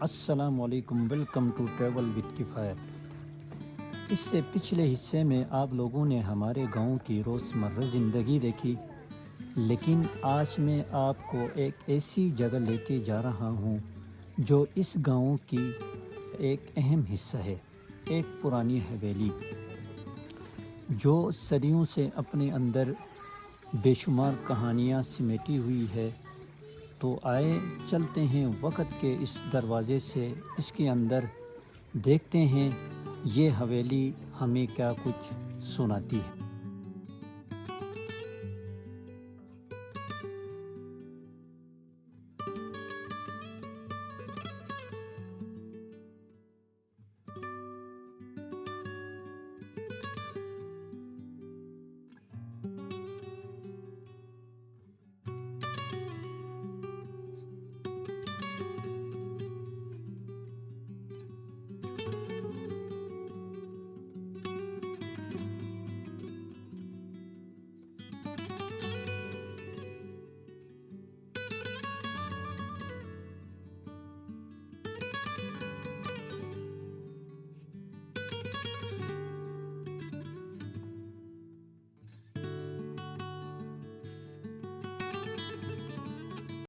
अस्सलाम वालेकुम, welcome to travel with किफ़ायत। इससे पिछले हिस्से में आप लोगों ने हमारे गांव की रोज़मर्रा ज़िंदगी देखी, लेकिन आज मैं आपको एक ऐसी जगह लेके जा रहा हूं जो इस गांव की एक अहम हिस्सा है। एक पुरानी हवेली जो सदियों से अपने अंदर बेशुमार कहानियां सिमेटी हुई है। तो आए चलते हैं वक़्त के इस दरवाज़े से इसके अंदर, देखते हैं ये हवेली हमें क्या कुछ सुनाती है।